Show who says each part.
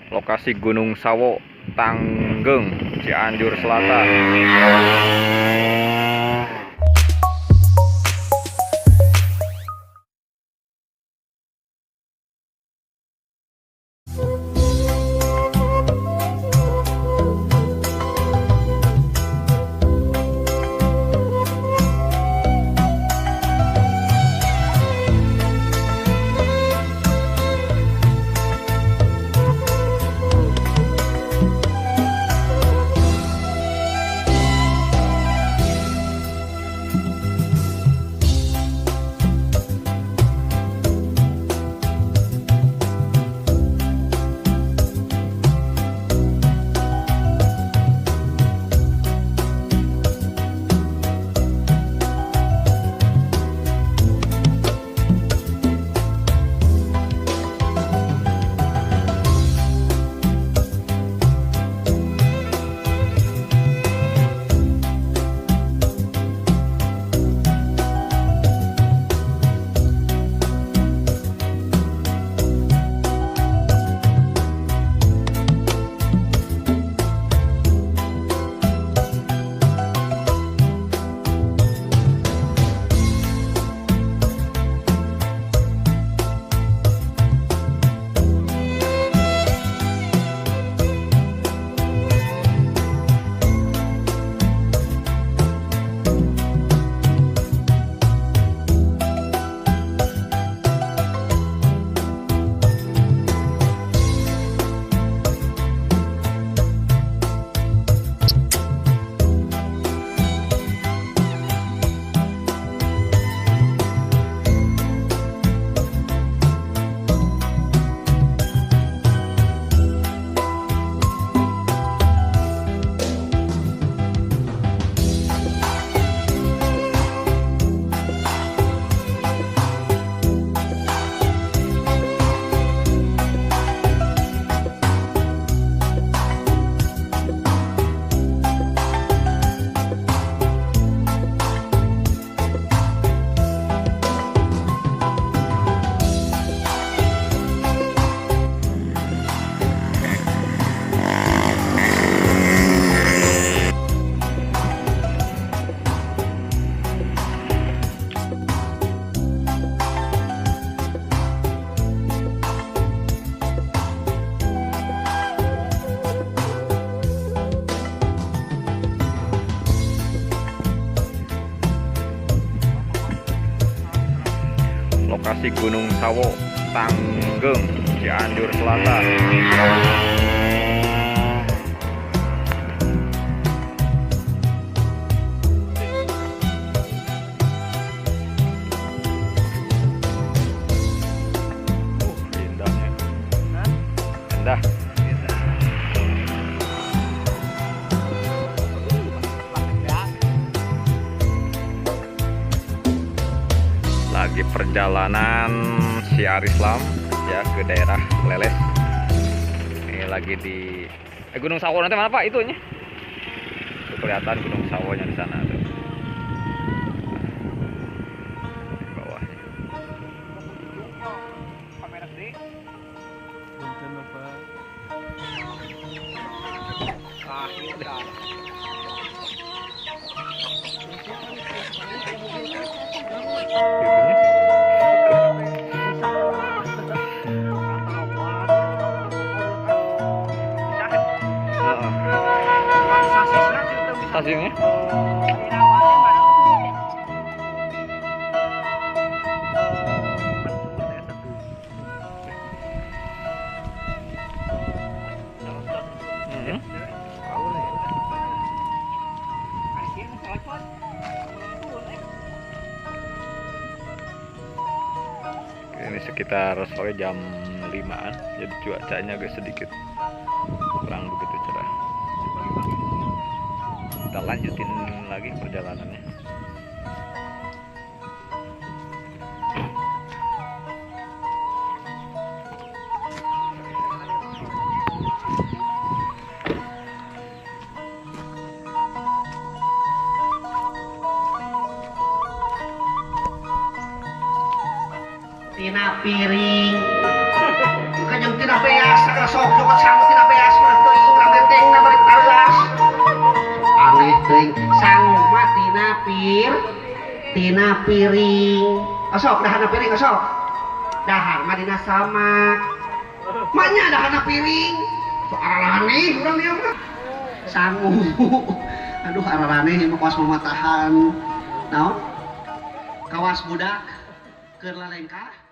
Speaker 1: Lokasi Gunung Sawo, Tanggeng, Cianjur Selatan. Lokasi Gunung Sawo, Tanggeng, Cianjur Selatan. Indahnya. Indah. Lagi perjalanan syiar Islam ya ke daerah Leles. Ini lagi di Gunung Sawo, nanti mana Pak itunya? Tuh, kelihatan Gunung Sawonya di sana tuh. Di bawahnya. Stasiunnya. Ini sekitar sore jam 5-an, jadi cuacanya agak sedikit kurang begitu cerah. Kita lanjutin lagi perjalanannya.
Speaker 2: Tina piring kanyang tina beas sok jokat sanggup tina beas mah teuing lambe teng na bari talas aneh teuing sanggup mah tina piring sok dahana piring sok dahar mah dina sama maknya dahana piring sok aralane urang dia mah sanggup aduh aralane mah kawas mamatahan naon kawas budak keur lalengka